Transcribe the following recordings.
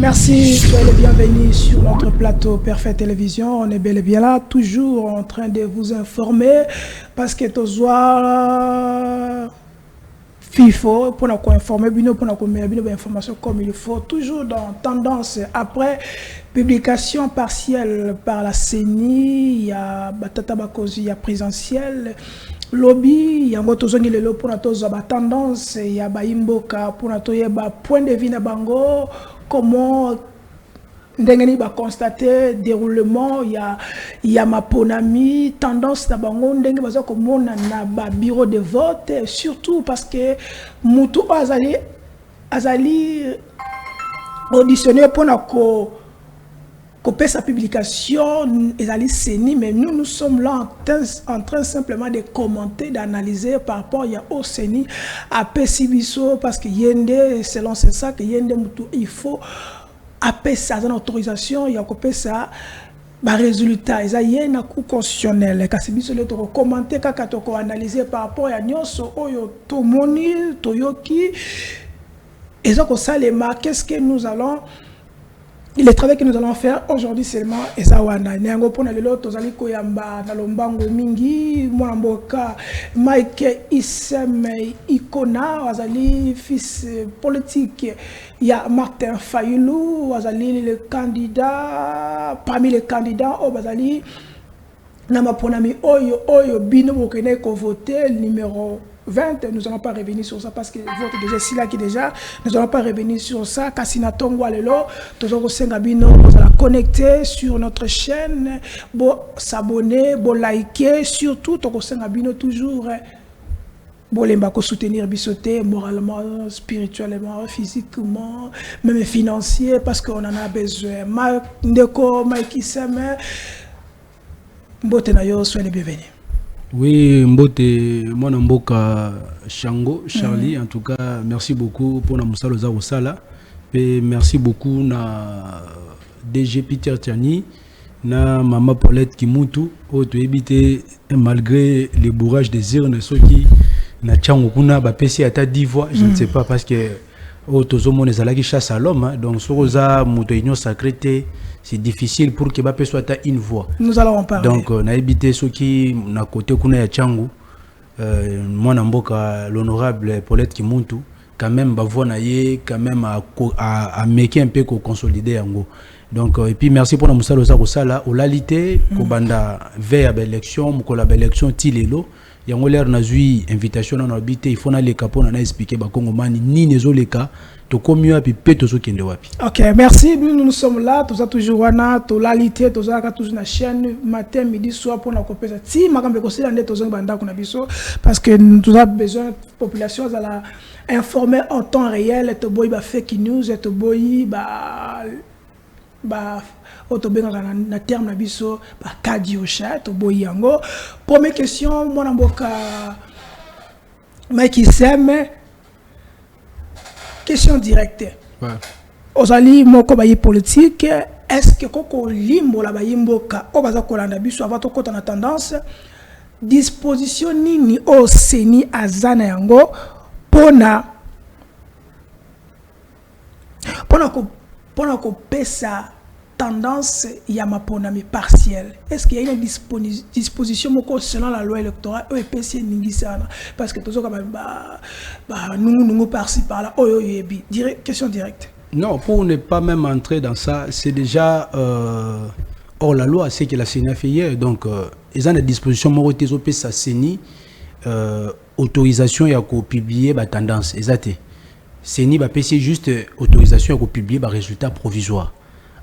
Merci, soyez les bienvenus sur notre plateau Parfait Télévision. On est bel et bien là, toujours en train de vous informer parce que toujours FIFO pour nous informer, pour nous donner des informations comme il faut, toujours dans tendance. Après publication partielle par la CENI, il y a Batata Bakozi, il y a présentiel. Lobby, il y a un autre pour la tendance, il y a Baimboka pour notre point de vue na bango, comment ndengeni ba constater déroulement, il y a ma ponami tendance na bango ndenge baza komona na ba bureau de vote, surtout parce que mutu azali auditionné pour sa publication, mais nous sommes là en train simplement de commenter, d'analyser par rapport au CENI, à Pessibiso, parce que selon ça, que il faut appeler ça dans l'autorisation, il y a ça. Résultat, il y a un coup constitutionnel. Quand c'est commenter, quand analyser par rapport à Nyonso, Tomoni, Toyoki, et donc ça les marques, qu'est-ce que nous allons. Le travail que nous allons faire aujourd'hui seulement est ça. Néango pour les autres, nous allons koyamba na lombango mingi, mon mboka Mike Isem Ikona, azali fils politique. Il y a Martin Fayoulou, azali le candidat parmi les candidats au bazali na maponami oyo bino bokene ko voter numéro 20, nous n'allons pas revenir sur ça parce que votre déjà si là qui déjà, nous n'allons pas revenir sur ça. Kassina Tongwa Lelo, toujours au Sengabino, vous allez connecter sur notre chaîne, bon s'abonner, bon liker, surtout au Sengabino toujours, bon les mbako soutenir bisoté moralement, spirituellement, physiquement, même financier parce qu'on en a besoin. Ndeko, Mike Isem, Mbotenayo, soyez les bienvenus. Oui, Mbote, moi Mboka Shango, Charlie, en tout cas, merci beaucoup pour la Moussa Loza Osala. Et merci beaucoup na DG Peter Tiani, na Maman Paulette Kimutu, au to éviter malgré les bourrages des urnes, ceux qui na Tchango Kuna, ba PC à ta 10 voix, je ne sais pas parce que au Tozomo les alaki chasse à l'homme, donc sur Rosa, Moutoignon sacré. C'est difficile pour que Mbappé soit à une voix. Nous allons en parler. Donc, on a évité ceux qui n'a côté qu'on a Tchangu, moi n'importe l'honorable Paulette Kimuntu, quand même bavoie naïe, quand même à make un peu consolider en gros. Donc, et puis merci pour la Moussa Loza Kosala, au lalité, Kobanda veille à l'élection, Moukola l'élection Tilelo. Il y a l'air nazui invitation à habiter, il faut aller capon on a expliqué ba Congomani ni nezo les cas to komio api peto so kende wapi. OK, merci, nous sommes là, tous toujours wana, to lalité, tous à toujours na chaîne matin, midi, soir pour na kopesa. Si makambe kosela ndé tous banda kuna biso parce que nous avons besoin population à la informer en temps réel, to boy ba fake news, to boy ba na terme na biso ba kadio chat to boyango. Première question mon mboka Mike Isem, question directe. Ouais. Ozali moko bayi politique, est-ce que koko limbo la bayimboka o baza kolanda biso avant to kota na tendance disposition nini o CENI azana yango pona ko pesa tendance yamaponami partielle. Est-ce qu'il y a une disposition selon la loi électorale ou EPC ningisana parce que toujours comme nous par-ci par-là question directe. Non, pour ne pas même entrer dans ça, c'est déjà hors la loi, c'est que la CENI a fait hier. Donc, ils ont des dispositions morotées au PSA CENI autorisation à publier la tendance. Exactement. CENI va passer juste autorisation à publier les résultats provisoires.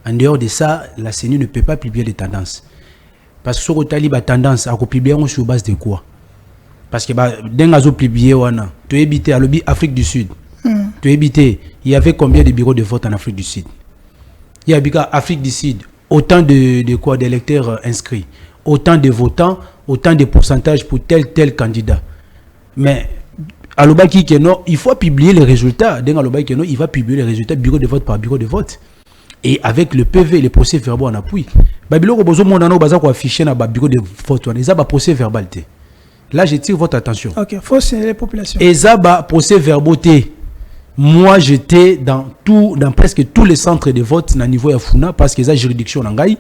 En dehors de ça, la CENI ne peut pas publier les tendances. Parce que sur le la tendance à publier sur base de quoi? Parce que d'un azo publié tu es habité à l'Obi Afrique du Sud. Tu es habité, il y avait combien de bureaux de vote en Afrique du Sud? Il y a Afrique du Sud, autant d'électeurs inscrits, autant de votants, autant de pourcentages pour tel candidat. Mais à l'Obi il faut publier les résultats. D'un l'Obi il va publier les résultats bureau de vote par bureau de vote. Et avec le PV, les procès verbaux en appui. Babylone besoin mon anneau baza ko afficher na bureau de vote. Ils ont procès verbalité. Là, je tire votre attention. OK, faut signaler les populations. Et ça procès verbalité. moi j'étais dans presque tous les centres de vote na niveau ya Funa parce que ça juridiction na ngai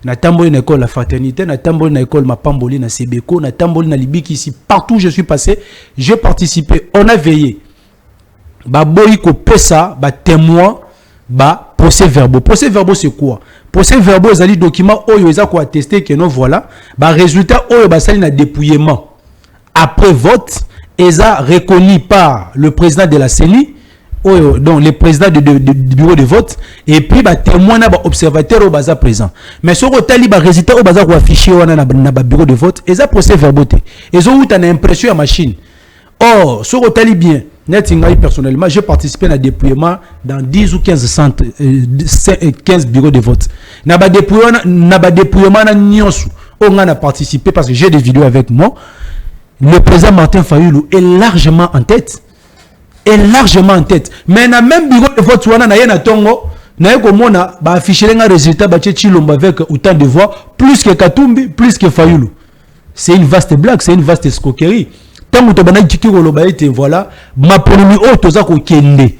na tamboli na école la fraternité na tamboli na école Mapamboli na Sebeko na tamboli na Libiki ici partout où je suis passé j'ai participé on a veillé ba boyi ko pesa ba témoin ba procès verbaux c'est quoi procès verbaux ezali document oyo eza ko attester que non voilà ba résultat oyo ba sali na dépouillement après vote eza reconnu par le président de la CENI donc les présidents du bureau de vote et puis ba témoin na ba observateur au baza présent mais ce que tali ba résultat au baza ko afficher wana na ba bureau de vote eza procès verbaux ils ont eu une impression à machine or ce que tali bien net ngai personnellement j'ai participé à déploiement dans 10 ou 15 centres 15 bureaux de vote na ba déploiement na nyonso on a participé parce que j'ai des vidéos avec moi. Le président Martin Fayulu est largement en tête. Mais dans le même bureau de vote, il y a un tongo, il y a un résultat avec autant de voix, plus que Katumbi, plus que Fayulu. C'est une vaste blague, c'est une vaste escroquerie. Tant que tu as voilà, ma première autre, tu as kende.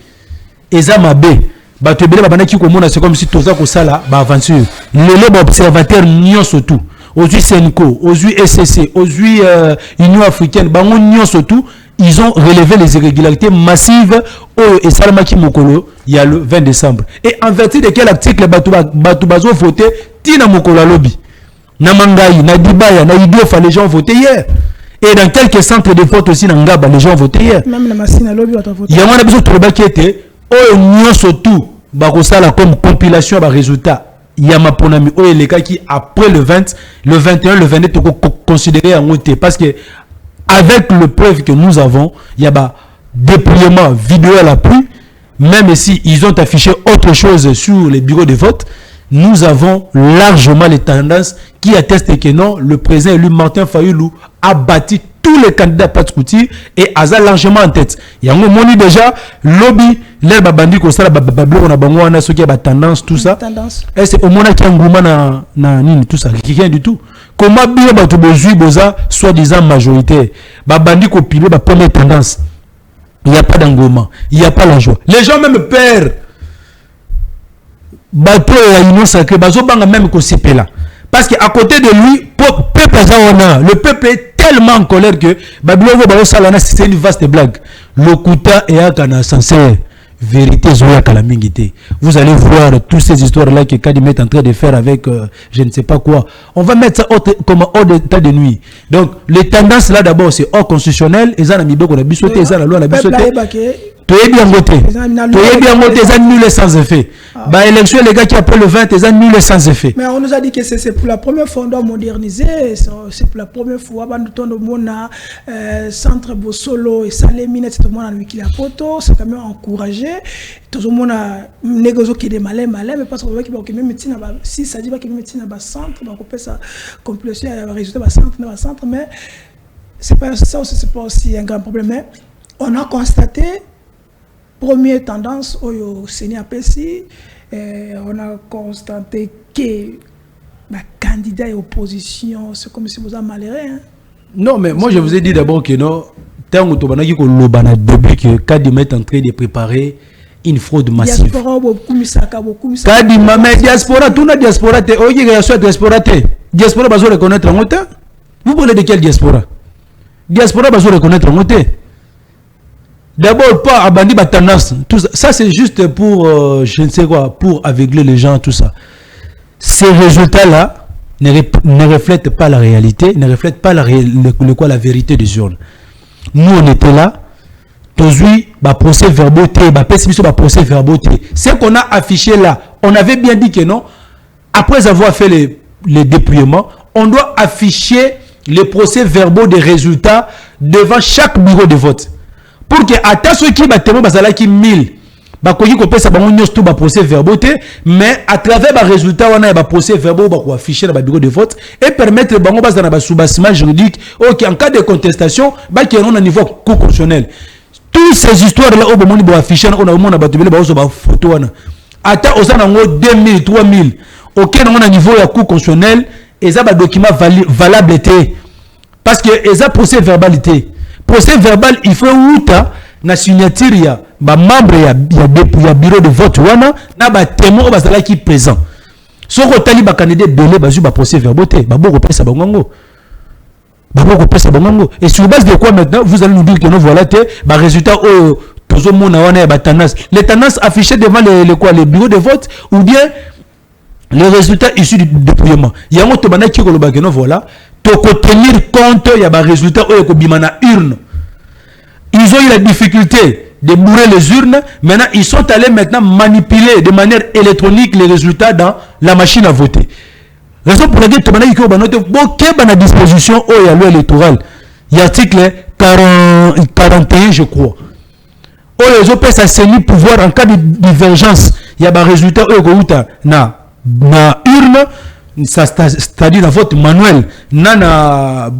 Eza mabe. C'est comme si tu as sala, aventure. Les observateurs n'y surtout. Aujourd'hui Senko, aujourd'hui SCC, aujourd'hui Union africaine, surtout, ils ont relevé les irrégularités massives au Salamaki Mokolo il y a le 20 décembre. Et en vertu de quel article Batoubazo voté Tina Mokolo lobby. Na Mangaï, na Dibaya, na Idiofa, les gens ont voté hier. Et dans quelques centres de vote aussi, dans Ngaba, les gens ont voté hier. Même la Massina lobby a voté. Il y a un besoin de qui était au surtout, Bakosala comme compilation à résultat. Il y a ma ponami ou les cas qui après le 20, le 21, le 22 considéré en OT parce que avec le preuve que nous avons, il y a bah déploiement vidéo à l'appui, même si ils ont affiché autre chose sur les bureaux de vote, nous avons largement les tendances qui attestent que non, le président élu Martin Fayulu a bâti tous les candidats Patskouti et a largement en tête. Il y a un moment déjà, lobby, les babandi ko sala babablo on a bango wana ce qui a tendance tout ça. Et c'est au moment qui a nguma na nini tout ça, qui rien du tout. Comment bien ba to bozui boza soi-disant majorité. Babandi ko piler ba première tendance. Il n'y a pas d'engouement, il n'y a pas la joie. Les gens même perdent. Bato ya union sacrée bazo banga même ko là. Parce qu'à côté de lui, le peuple est tellement en colère que c'est une vaste blague. Le Kouta est un sincère. Vérité, vous allez voir toutes ces histoires-là que Kadim est en train de faire avec je ne sais pas quoi. On va mettre ça comme hors d'état de nuit. Donc, les tendances là d'abord, c'est hors constitutionnel. Et ça, on a bissoté, ça, la loi, on a bissoté. Tu es bien voté. Tu es bien voté, ça nul sans effet. Bah, élection, les gars qui après le 20, ils ont nul sans effet. Mais on nous a dit que c'est pour la première fois, on doit moderniser. C'est pour la première fois, centre Bossolo et Salemine, c'est tout le monde a wiki la photo, c'est quand même encouragé. Tout le monde a négocié qui est malin, mais parce qu'on voit qu'il y a même médecine, si ça dit qu'il y a médecine dans le centre, donc on peut ça compléter le résultat dans le centre, mais c'est pas ça aussi, c'est pas aussi un grand problème. Mais on a constaté. Première tendance au Sénat PSI, on a constaté que la candidat et opposition, c'est comme si vous en malheureux. Hein? Non, mais moi je vous ai dit d'abord que non, tant que tu as début que Kadim est en train de préparer une fraude massive. Diaspora, beaucoup Kadim, mais diaspora, tout la diaspora, diaspora, va se reconnaître en autant. Vous parlez de quelle diaspora? Diaspora va se reconnaître en autant. D'abord, pas abandonner la tendance. Tout ça, ça c'est juste pour, je ne sais quoi, pour aveugler les gens, tout ça. Ces résultats-là ne reflètent pas la réalité, ne reflètent pas la vérité des urnes. Nous, on était là. Aujourd'hui, procès verboté, procès verboté. Ce qu'on a affiché là, on avait bien dit que non. Après avoir fait les dépouillements, on doit afficher les procès verbaux des résultats devant chaque bureau de vote. Pour que à ceux qui battent bazala qui 1000 bakoki ko pesa bango nyos tout ba procès verboté mais à travers ba résultat on a ba procès verbaux ba ko afficher dans ba bureau de vote et permettre bango bas dans ba soubassement juridique OK en cas de contestation ba qui on a niveau constitutionnel toutes ces histoires là au moment bo afficher on a au monde ba tubele ba zo ba photo wana ata osana ngo 2000 3000 OK on a niveau ya cour constitutionnel et ça ba document valable été parce que et ça procès verbalité. Procès verbal, il faut outa na signature ba membre ya bureau de vote wana na ba témoin bazala qui présent soko tali ba candidat belé bazu ba procès verbal te ba boko pesa bango et sur base de quoi maintenant vous allez nous dire que non voilà te ba résultat au tozo mona wana ba tendance les tendances affichées devant les bureaux de vote ou bien les résultats issus du dépouillement yango to bana ki koloba que non voilà to ko tenir compte ya ba résultats o ko bimana urne. Ils ont eu la difficulté de bourrer les urnes. Maintenant, ils sont allés maintenant manipuler de manière électronique les résultats dans la machine à voter. Raison pour laquelle il y a une disposition où il y a loi électorale. Il y a l'article 41, je crois. Où les OPS a saisi pouvoir en cas de divergence. Il y a un résultat où il y a une urne. C'est-à-dire dans vote manuel, na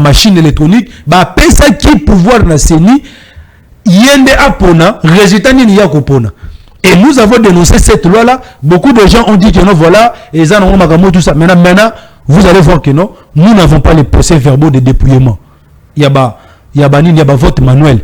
machine électronique, bah pesa qui pouvoir na seni yende apona résultat ni ya kopona. Et nous avons dénoncé cette loi là. Beaucoup de gens ont dit que non voilà et ça non magamo tout ça. Maintenant vous allez voir que non, nous n'avons pas les procès verbaux de dépouillement. Il y a ba vote manuel.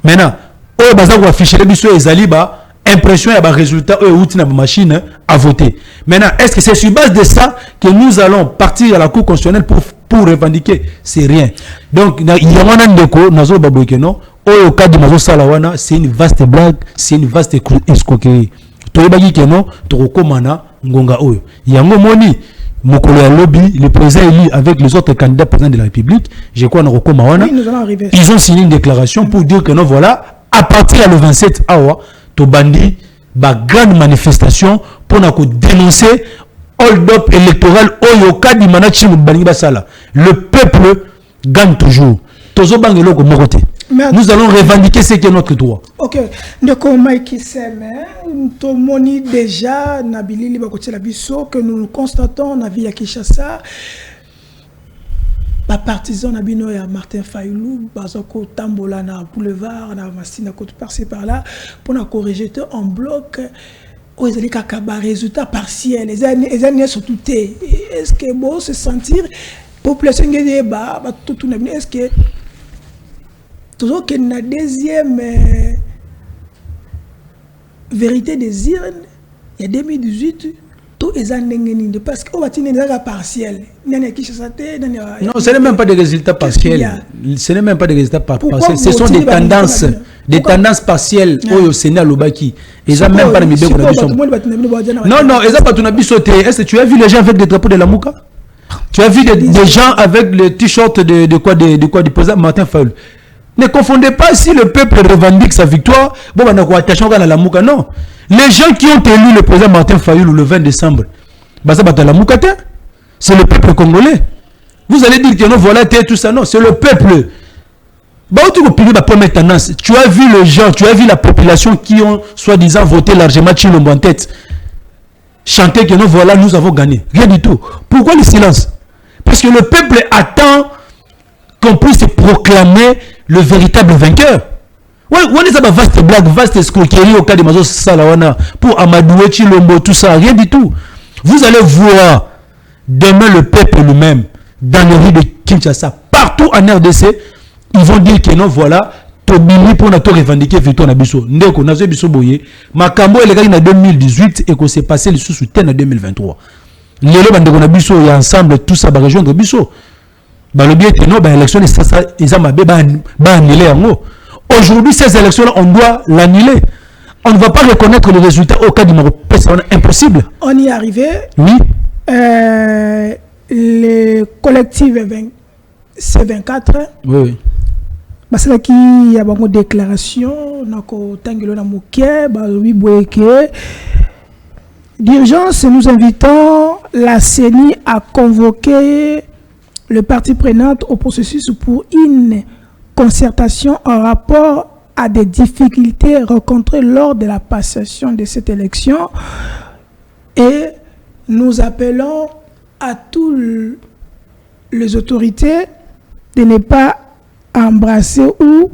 Maintenant, oh baza ko afficher biso ezali ba impression et résultat outil na machine à voter. Maintenant, est-ce que c'est sur base de ça que nous allons partir à la Cour constitutionnelle pour revendiquer? C'est rien. Donc, il y a un ndeko nazo babokeno au cas de mazo salawana, c'est une vaste blague, c'est une vaste escroquerie. Toyebaki keno tokomana ngonga oyo. Yango moni mokolo ya lobby, le président élu avec les autres candidats présidents de la République, je crois oui, ils ont signé une déclaration pour dire que non voilà, à partir du 27 awa Tobandi, ba grande manifestation pour dénoncer hold-up électoral au cas du manachim Bani Basala. Le peuple gagne toujours. Nous allons revendiquer ce qui est notre droit. Ok. Donc, Mike Seme, Tomoni déjà, Nabili Libakote Labiso, que nous constatons, Navi à Kinshasa. Les partisans Nabino et Martin Fayoulou, Bazoko Tambola na boulevard, na Massina côté par-ci par-là, pour nous corriger en bloc. Aux résultats partiels, les années sont toutes. Est-ce que bon se sentir population est-ce que toujours qu'il y a une deuxième vérité des urnes, il y a 2018. Parce qu'on va tenir des résultats partiels. Non, ce n'est même pas des résultats partiels. Ce n'est même pas des résultats partiels. Ce sont des tendances. Des tendances partielles au Sénat Lobaki. Ils n'ont même pas mis de non, non, ils n'ont pas tout sauté. Est-ce que tu as vu les gens avec des drapeaux de la Mouka? Tu as vu des gens avec le t-shirt de quoi du président Martin Fayoulou? Ne confondez pas si le peuple revendique sa victoire. Bon, on a attaché à la Mouka. Non. Les gens qui ont élu le président Martin Fayoulou le 20 décembre, c'est le peuple congolais. Vous allez dire que non, voilà, tout ça. Non, c'est le peuple. Tu as vu les gens, tu as vu la population qui ont soi-disant voté largement Chilombo en tête. Chanter que non, voilà, nous avons gagné. Rien du tout. Pourquoi le silence? Parce que le peuple attend qu'on puisse proclamer le véritable vainqueur. Ouais, on est ça, vaste blague, vaste escroquerie au cas de Mazo Salawana pour Amadoué, Chilombo, tout ça, rien du tout. Vous allez voir demain le peuple lui-même dans les rues de Kinshasa, partout en RDC, ils vont dire que non, voilà, Tobini pour notre revendiquer victoire Nabiso. Ndeko, Nazo Biso Boye, Makambo est en 2018 et que c'est passé le sous-soutien en 2023. Les gens Nabiso, il y a ensemble, tout ça va rejoindre Biso. Le bien que non, l'élection, ils ont annulé en haut. Aujourd'hui, ces élections-là, on doit l'annuler. On ne va pas reconnaître les résultats au cas du Maroc. C'est impossible. On y est arrivé. Oui. Le collectif C24. Oui. Parce qu'il y a une déclaration. D'urgence, nous invitons la CENI à convoquer le parti prenante au processus pour une concertation en rapport à des difficultés rencontrées lors de la passation de cette élection. Et nous appelons à toutes les autorités de ne pas embrasser ou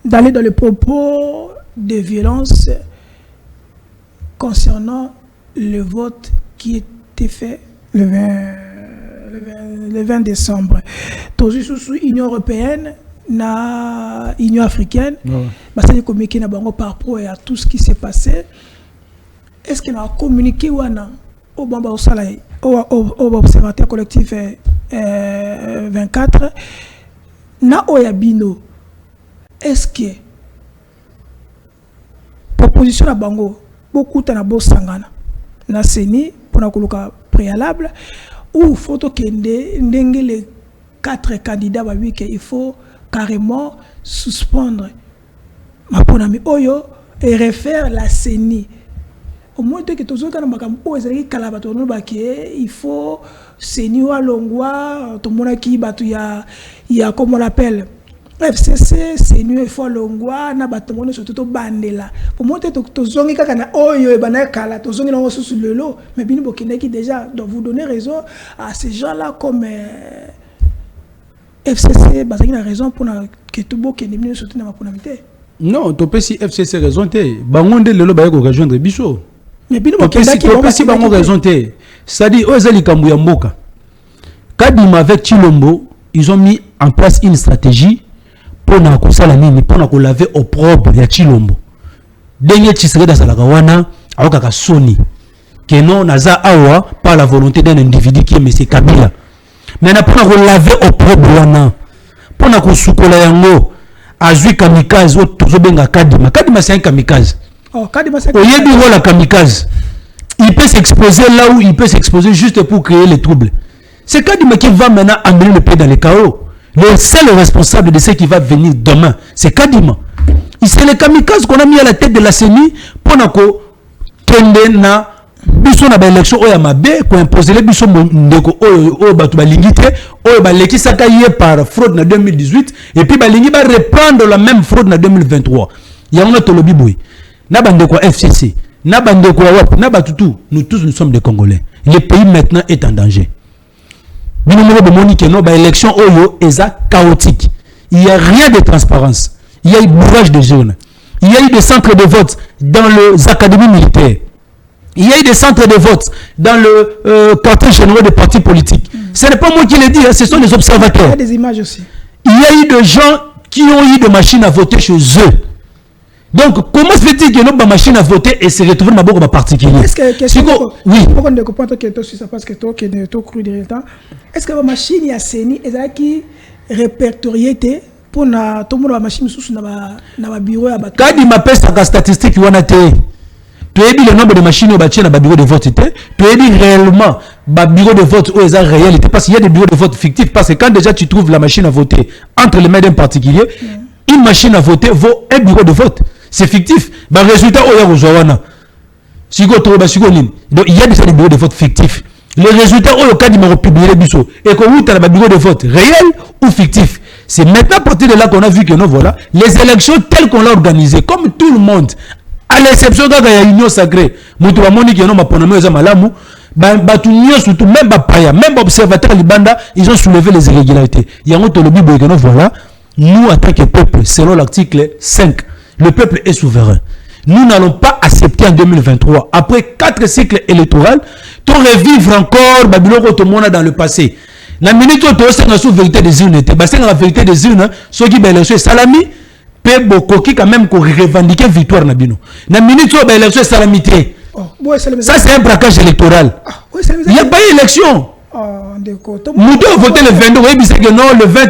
d'aller dans les propos de violence concernant le vote qui était fait le 20 décembre. Toujours sous l'Union européenne, na Union africaine, parce que communiqué na bango par rapport à tout ce qui s'est passé. Est-ce qu'on a communiqué ou non au Bamba au Salai, au observateur collectif 24 na Oyabino? Est-ce que proposition à bango beaucoup de nabo sangana na seni pour na koluka préalable ou photo kende ndenge les 4 candidats ba il faut carrément suspendre ma ponami oyo et refaire la CENI au moins que tous quand makam o ezali kala bato no baké il faut CENI wa longwa to mona ki batu ya comment on l'appelle FCC CENI il faut longwa na bato mona surtout bandela pour moi to zongi kaka na oyo bana kala to zongi na sur le lot mais bini bokende qui déjà donc vous donner raison à ces gens là comme FCC parce qu'il a raison pour que tout beau qui est venu surtout dans ma ponamité. Non, tu peux si FCC raison té. Bangonde le lo ba ko rejoindre biso. Mais bino ba si bango raison té. Ça dit ozali kambu ya mboka. Kadima avec Chilombo, ils ont mis en place une stratégie pour na ko sala nini pour na ko laver au propre ya Chilombo. Denye Tshisekedi za la wana aoka soni. Que non naza awa par la volonté d'un individu qui est monsieur Kabila. Mais na pour laver au propre pour na ko sukola yango azui kamikaze o tozobenga Kadima c'est un kamikaze. Oh Kadima c'est la kamikaze. Il peut s'exposer là où il peut s'exposer juste pour créer les troubles. C'est Kadima qui va maintenant amener le pays dans le chaos. Le seul responsable de ce qui va venir demain, c'est Kadima. C'est le kamikaze qu'on a mis à la tête de la CENI pour na ko kende na biso na ba élection oya mabe ko imposer les biso ndeko oyo batu balingité oyo baleki saka yé par fraude en 2018 et puis balingi ba reprendre la même fraude en 2023 ya on a tolobi boy na bandeko FCC na bandeko wap na batutu nous tous nous sommes des Congolais. Le pays maintenant est en danger. Bino mo bomoni que no ba élection oyo eza chaotique. Il y a rien de transparence. Il y a eu bourrage de jeunes. Il y a eu des centres de vote dans les académies militaires. Il y a eu des centres de vote dans le quartier général des partis politiques. Ce n'est pas moi qui le dis, hein, ce sont les observateurs. Il y a des images aussi. Il y a eu des gens qui ont eu des machines à voter chez eux. Donc, comment se fait-il que nos machines à voter et se retrouvent dans beaucoup particulier? Est-ce que oui. Pourquoi on ne comprend pas que ça parce que toi qui es cru de temps. Est-ce que la machine il y a CENI est qui répertoriée pour na tout le monde la machine sous na bureau à battre. Quand il m'appelle sa statistique on a été tu as dit le nombre de machines au bâtiment dans bureau de vote tu as dit réellement ba bureau de vote où est réalité parce qu'il y a des bureaux de vote fictifs parce que quand déjà tu trouves la machine à voter entre les mains d'un particulier une machine à voter vaut un bureau de vote c'est fictif ba résultat au ya rozowana siko to ba siko nini donc il y a déjà des bureaux de vote fictifs les résultats au cas d'immo publier biso et que où tu as ba bureau de vote réel ou fictif. C'est maintenant à partir de là qu'on a vu que non voilà les élections telles qu'on l'a organisées comme tout le monde à l'exception de la union sacrée mutu ba moni que non ma ponamo eza malamu ba batu nyo surtout même ba paya même observateur libanda ils ont soulevé les irrégularités yango to lobi boy que non voilà nous en tant que peuple selon l'article 5 le peuple est souverain. Nous n'allons pas accepter en 2023 après 4 cycles électoraux de revivre encore Babylone Otomona dans le passé. La minute où tu as la vérité des urnes, c'est la vérité des urnes, ceux qui sont salami, peut beaucoup qui quand même revendiquer victoire Nabino. La minute où l'élection est salamité, ça c'est un braquage électoral. Il n'y a pas eu élection. Nous devons voter le 22. Oui, c'est que non, le 20,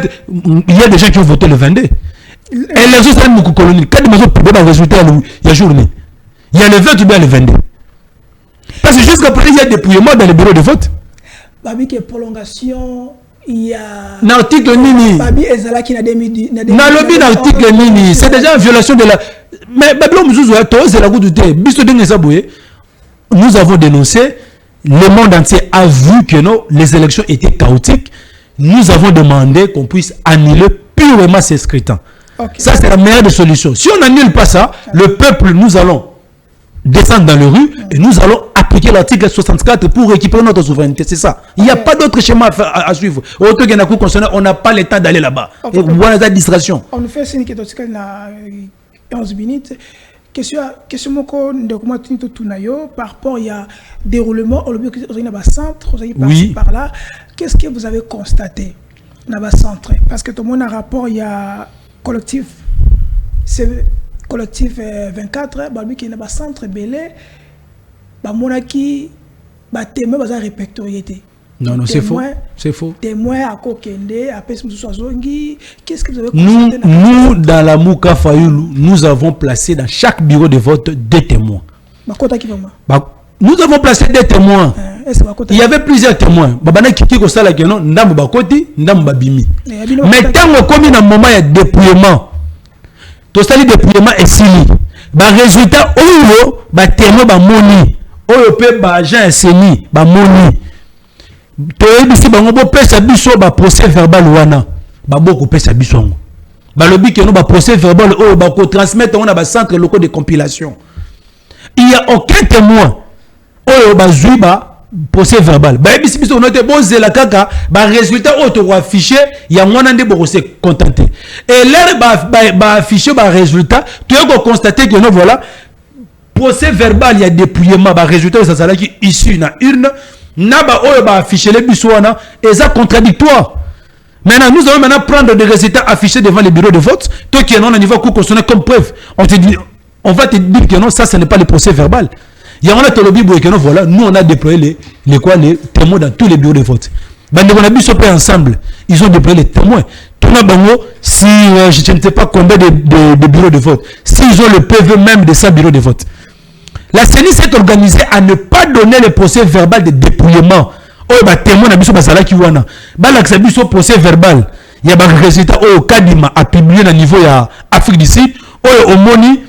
il y a des gens qui ont voté le 22. Élection c'est une colonie. Quand ils ont publié le résultat, il y a journée. Il y a le 20 ou bien le 22. Parce que jusqu'à présent, il y a des dépouillements dans les bureaux de vote. Babi qui est prolongation, il y a. L'article Nini. Babi Ezala qui n'a des midi. Dans le but d'article Nini, c'est déjà une violation de la. Mais Babi Omuzuzu, c'est la goutte de thé. Nous avons dénoncé, le monde entier a vu que non, les élections étaient chaotiques. Nous avons demandé qu'on puisse annuler purement ces scrutins. Okay. Ça, c'est la meilleure des solutions. Si on n'annule pas ça, le peuple, nous allons descendre dans les rues et nous allons appliquer l'article 64 pour récupérer notre souveraineté. C'est ça. Il n'y a pas d'autre schéma à suivre. On n'a pas le temps d'aller là-bas. Et voilà la distraction. On nous fait signe que tu as 11 minutes. Question par rapport il y a déroulement au centre, par là. Qu'est-ce que vous avez constaté? na ba centre parce que tout le monde a rapport il y a collectif c'est collectif 24 babi qui na ba centre belé ba monaki ba témoin ba répertorié. Non, c'est faux. C'est faux. Témoin à Kokende, à Pesmoussouazongi. Qu'est-ce que vous avez constaté? Nous, dans la Mouka Fayoulou, nous avons placé dans chaque bureau de vote 2 témoins. Nous avons placé 2 témoins. Il y avait plusieurs témoins. Babana Kiki Kosala Kenon, Ndam Bakoti, Ndam Babimi. Mais tant qu'on commis dans le moment de dépouillement, tout ça, le dépouillement est sili. Bah, résultat, où bah, témoin, bah, moni. Où peut, bah, agent, seni, bah, moni. Toyebisi bango bo pesa biso ba procès verbal wana ba boko pesa biso ngo ba lobi que no ba procès verbal o ba ko transmettre on a ba centre locaux de compilation. Il y a aucun témoin o ba zuiba procès verbal ba yebisi biso no te bozela kaka ba résultat o to afficher ya mwana nde boko se contenter et l'air ba afficher ba résultat tu ko constater que non voilà procès verbal il y a dépouillement ba résultat ça sala qui issu na urne Naba oyo ba afficher les bisouana et ça contradictoire. Maintenant nous allons maintenant prendre des résultats affichés devant les bureaux de vote. Toi qui es non à niveau cour constitutionnel comme preuve, on te dit, on va te dire que non, ça ce n'est pas le procès verbal. Il y a un autre lobby que non voilà, nous on a déployé les témoins dans tous les bureaux de vote. Ben on a mis ce ensemble, ils ont déployé les témoins. Tout le monde, si je ne sais pas combien de bureaux de vote, s'ils ont le PV même de ça bureau de vote. La CENI s'est organisée à ne pas donner le procès verbal de dépouillement. Oh, bah, témoin n'a pas de qui wana. Bah, l'accès procès verbal. Il y a un résultat. Oh, Kadima a publié à niveau de Afrique du Sud. Oh, Omoni,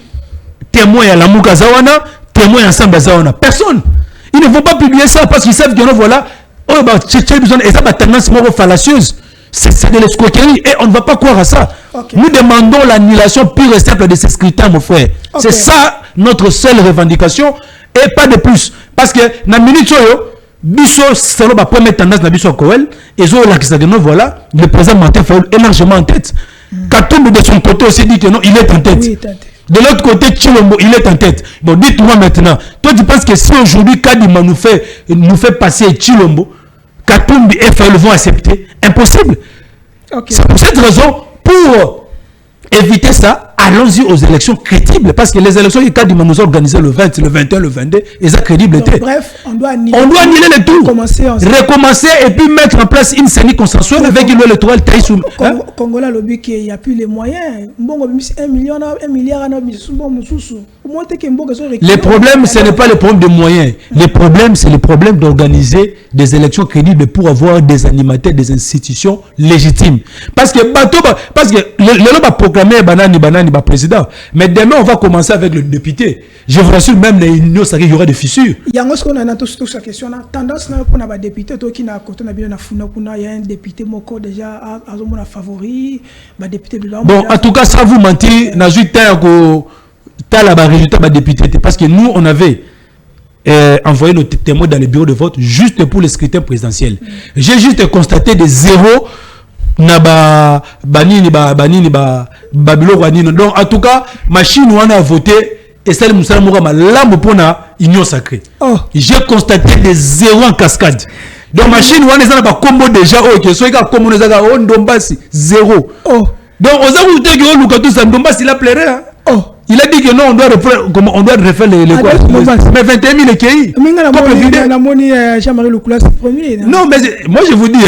témoin à la Moukazawana, témoin ensemble à Zawana. Personne. Ils ne vont pas publier ça parce qu'ils savent que voilà. Oh, bah, c'est besoin. Et ça, bah, tendance fallacieuse. C'est de l'escroquerie et on ne va pas croire à ça. Okay. Nous demandons l'annulation pure et simple de ces scrutins, mon frère. Okay. C'est ça notre seule revendication et pas de plus. Parce que dans la minute, biso c'est la première tendance de biso Koel et zo la qui voilà le président Martin Fayoulou est largement en tête. Katumbi de son côté aussi dit que non, il est en tête. Oui, de l'autre côté, Chilombo, il est en tête. Bon, dites-moi maintenant, toi tu penses que si aujourd'hui Kadima nous fait passer Chilombo, Katumbi et Fayoulou vont accepter? Impossible. Okay. C'est pour cette raison, pour éviter ça, allons-y aux élections crédibles. Parce que les élections, Kadima nous a organisé le 20, le 21, le 22, et ça crédible était. Bref, on doit annuler le tout. Recommencer et puis mettre en place une CENI consensuelle avec une loi électorale taille sous. Congolais, le but qu'il n'y a plus les moyens. Le problème, ce n'est pas le problème de moyens. Le problème, c'est le problème d'organiser des élections crédibles pour avoir des animateurs, des institutions légitimes. Parce que le loi va proclamer banani président. Mais demain, on va commencer avec le député. Je vous rassure, même les unions, il y aura des fissures. Il y a une question. Tendance pour les députés, il y a un député déjà à favori. Bon, en tout cas, ça vous mentir, n'a pas eu le résultat des députés. Parce que nous, on avait envoyé nos témoins dans les bureaux de vote juste pour les scrutins présidentiels. J'ai juste constaté des zéros. Donc en tout cas machine on a voté et celle Moussa Mourama l'âme pour la union sacrée. J'ai constaté des zéros en cascade. Donc machine on a pas combo déjà ok soit que comme on a on Ndombasi zéro. Donc on a voté que Lukaku Ndombasi il a pleuré. Il a dit que non, on doit refaire les quoi. Mais 21 000 équilles. Non, mais moi je vous dis,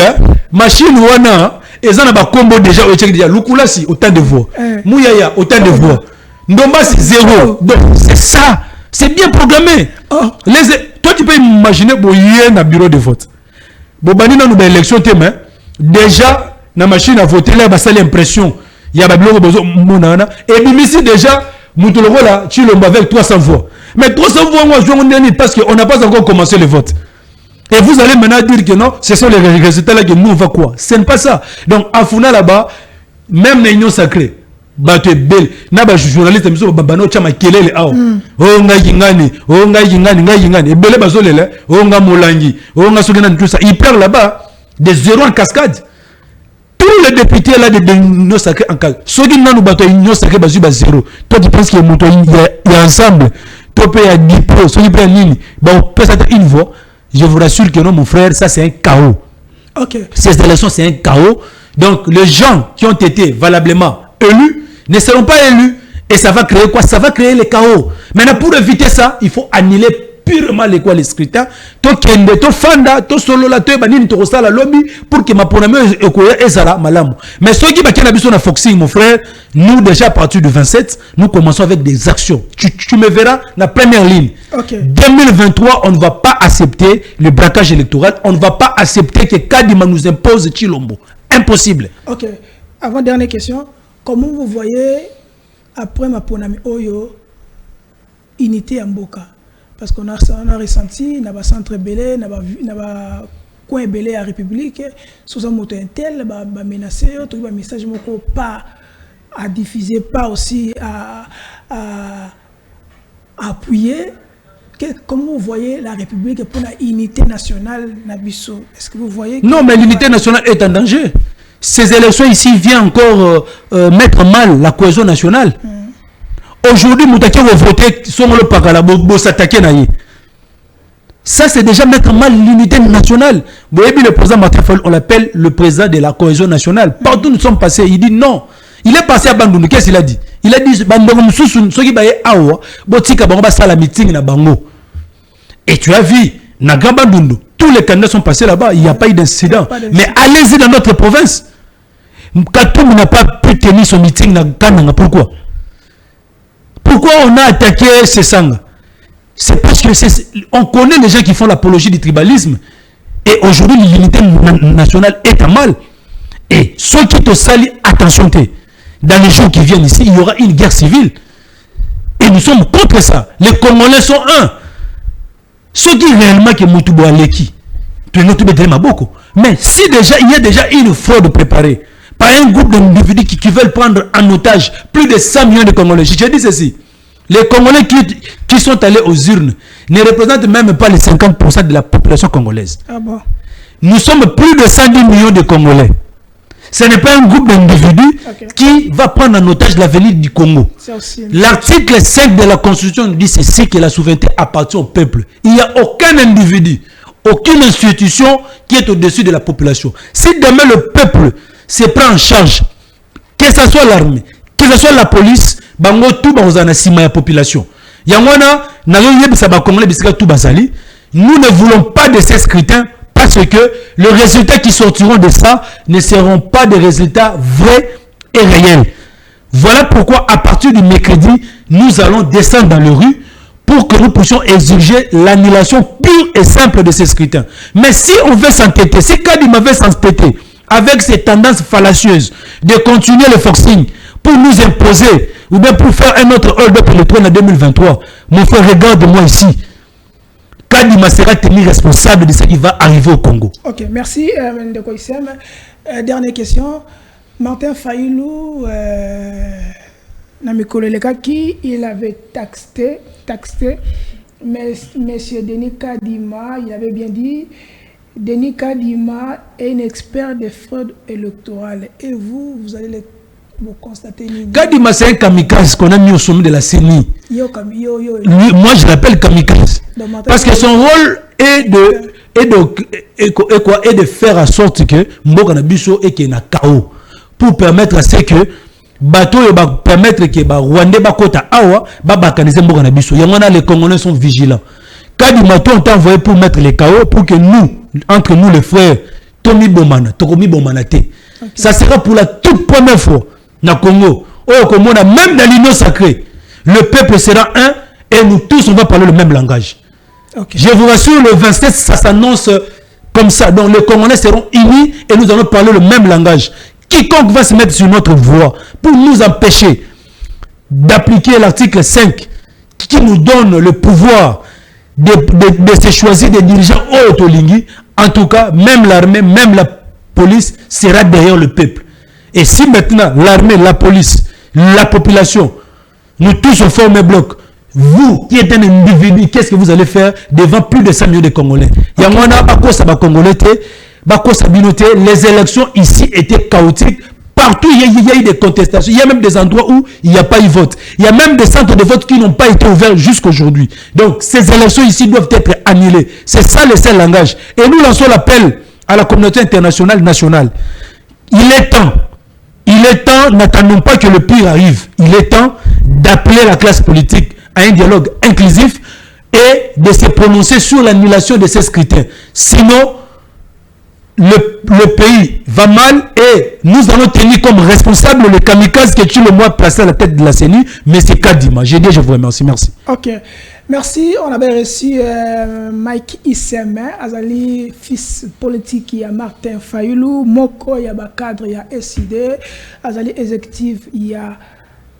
machine wana, et ça n'a pas combo déjà au Tchèque déjà. Lukulasi, autant de voix. Mouyaya, autant de voix. Ndombasi, zéro. Donc c'est ça. C'est bien programmé. Toi tu peux imaginer pour y un bureau de vote. Bobani dans nos élections, déjà, la machine à voter là, ça l'impression. Il y a Babylone Monana. Et Bimisi déjà. Moutologola, Chilombo avec 300 voix. Mais 300 voix, moi, je vous parce qu'on n'a pas encore commencé le vote. Et vous allez maintenant dire que non, ce sont les résultats là que nous, on va quoi? Ce n'est pas ça. Donc, à Funa là-bas, même l'union sacrée, bah, tu es belle. Naba, journaliste, Babano, Chama, Kelele, oh, nga yingani, et belle bazolele, nga molangi, nga sogenan, tout ça. Ils perdent là-bas des zéros en cascade. Tous les députés là de l'union sacrée en cas. Ceux qui n'ont pas l'union sacrée, bah zéro. Toi tu penses qu'il y a ensemble. Toi tu payes 10 pro, ceux qui prennent ligne. Bon, peut être une voix. Je vous rassure que non, mon frère, ça c'est un chaos. Ok. Ces élections c'est un chaos. Donc, les gens qui ont été valablement élus ne seront pas élus. Et ça va créer quoi? Ça va créer le chaos. Maintenant, pour éviter ça, il faut annuler purement les scrutins. To kende, to fanda, to solo la to banini to la lobby pour que ma poname ezala malamu. Mais ceux qui bakena biso na foxing, mon frère, nous déjà à partir du 27, nous commençons avec des actions. Tu me verras la première ligne. Okay. 2023, on ne va pas accepter le braquage électoral. On ne va pas accepter que Kadima nous impose Chilombo. Impossible. Ok. Avant dernière question, comment vous voyez après ma ponami Oyo unité en Boka? Parce qu'on a ressenti, n'a pas centre belé, n'a pas coin belé à République, sous un moto intel, bah menacé, tout le message moko pas à diffuser, pas aussi à appuyer. Comment vous voyez la République pour la unité nationale Nabiso? Est-ce que vous voyez? Non, mais l'unité nationale est en danger. Ces élections ici viennent encore mettre mal la cohésion nationale. Aujourd'hui, Moutaki va voter sur le Pakala, s'attaquer naïe. Ça, c'est déjà mettre mal l'unité nationale. Vous voyez, le président Martin Fayulu, on l'appelle le président de la cohésion nationale. Partout où nous sommes passés, il dit non. Il est passé à Bandundu. Qu'est-ce qu'il a dit? Il a dit et tu as vu, Naga Bandundu, tous les candidats sont passés là-bas. Il n'y a pas eu d'incident. Mais allez-y dans notre province. Katoum n'a pas pu tenir son meeting. Pourquoi? Pourquoi on a attaqué ces sangs? C'est parce que on connaît les gens qui font l'apologie du tribalisme. Et aujourd'hui, l'unité nationale est à mal. Et ceux qui te salient, attention, dans les jours qui viennent ici, il y aura une guerre civile. Et nous sommes contre ça. Les Congolais sont un. Ceux qui réellement qui Moutoubo Aleki, mais si déjà il y a déjà une fraude préparée par un groupe d'individus qui veulent prendre en otage plus de 100 millions de Congolais. Je dis ceci. Les Congolais qui sont allés aux urnes ne représentent même pas les 50% de la population congolaise. Ah bon? Nous sommes plus de 110 millions de Congolais. Ce n'est pas un groupe d'individus qui va prendre en otage l'avenir du Congo. L'article 5 de la Constitution dit ceci, que la souveraineté appartient au peuple. Il n'y a aucun individu, aucune institution qui est au-dessus de la population. Si demain le peuple se prend en charge, que ce soit l'armée, que ce soit la police, bango tout bazana sima la population. Yangwana na yoye bisaba Congolais bisika tout bazali. Nous ne voulons pas de ces scrutins parce que les résultats qui sortiront de ça ne seront pas des résultats vrais et réels. Voilà pourquoi à partir du mercredi, nous allons descendre dans les rues pour que nous puissions exiger l'annulation pure et simple de ces scrutins. Mais si on veut s'entêter, si Kadima veut s'entêter avec ces tendances fallacieuses de continuer le forcing pour nous imposer ou bien pour faire un autre hold-up pour le trône en 2023, mon frère, regarde-moi ici. Kadima sera tenu responsable de ce qui va arriver au Congo. Ok, merci Ndeko Issem. Dernière question. Martin Fayulu, qui il avait taxé, mais M. Denis Kadima, il avait bien dit, Denis Kadima est un expert des fraudes électorales. Et vous allez vous constater. Kadima, c'est un kamikaze qu'on a mis au sommet de la CENI. Moi, je l'appelle kamikaze. Parce que son rôle est de faire en sorte que Mbokanabiso et qu'il y ait un chaos. Pour permettre à ce que bateau va permettre que Rwanda bakota awa bakaniser Mbokanabiso. Les Congolais sont vigilants. Kadima, on t'a envoyé pour mettre les chaos pour que nous, entre nous les frères, Tomi Bomana, Tokomi Bomana te. Ça sera pour la toute première fois dans le Congo. Au Congo, même dans l'union sacrée, le peuple sera un et nous tous on va parler le même langage. Je vous rassure, le 27, ça s'annonce comme ça. Donc les Congolais seront unis et nous allons parler le même langage. Quiconque va se mettre sur notre voie pour nous empêcher d'appliquer l'article 5 qui nous donne le pouvoir de se choisir des dirigeants autolingui, en tout cas, même l'armée, même la police sera derrière le peuple. Et si maintenant l'armée, la police, la population, nous tous on forme un bloc, vous qui êtes un individu, qu'est-ce que vous allez faire devant plus de 100 millions de Congolais? Il y a les élections ici étaient chaotiques. Partout, il y a eu des contestations. Il y a même des endroits où il n'y a pas eu vote. Il y a même des centres de vote qui n'ont pas été ouverts jusqu'à aujourd'hui. Donc, ces élections ici doivent être annulées. C'est ça le seul langage. Et nous lançons l'appel à la communauté internationale, nationale. Il est temps, n'attendons pas que le pire arrive. Il est temps d'appeler la classe politique à un dialogue inclusif et de se prononcer sur l'annulation de ces scrutins. Sinon, le pays va mal et nous allons tenir comme responsable le kamikaze qui est le mois placé à la tête de la CENI, mais c'est Kadima. J'ai dit, je vous remercie. Merci. Ok. Merci. On avait reçu Mike Isseme, Azali, fils politique, il y a Martin Fayoulou, Moko, il y a cadre, il y a SID, Azali exécutif, il y a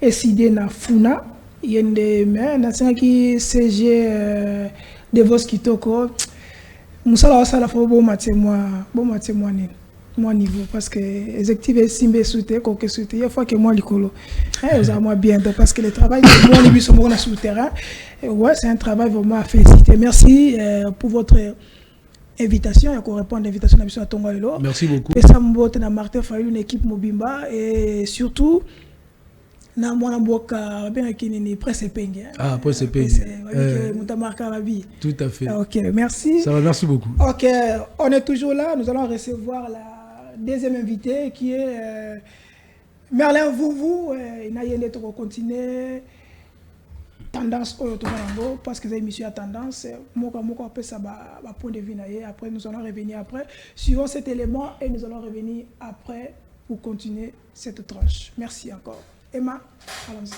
SID na Funa, il y a une qui CG de Vos Kitoko. Moussala Wasala faut bon moi niveau parce que exécutif est simbe souté quoi que souté il faut que moi l'écolo vous avez moi bien parce que le travail de moi les bus sont sur le terrain ouais c'est un travail vraiment à féliciter. Merci pour votre invitation et qu'on répond à l'invitation de Tonga Lelo. Merci beaucoup. Et ça m'bote na Martin Fayoulou une équipe Mobimba et surtout na mwana mboka bien kinini presse penge. Ah presse penge. Mutamarka Rabi. Tout à fait. OK, merci. Ça va, merci beaucoup. OK, on est toujours là, nous allons recevoir la deuxième invité qui est Merlin Vouvou, il a yéné to continuer tendance parce que c'est émission à tendance moko après ça va point de vue après nous allons revenir après suivant cet élément et nous allons revenir après pour continuer cette tranche. Merci encore. Emma, allons-y.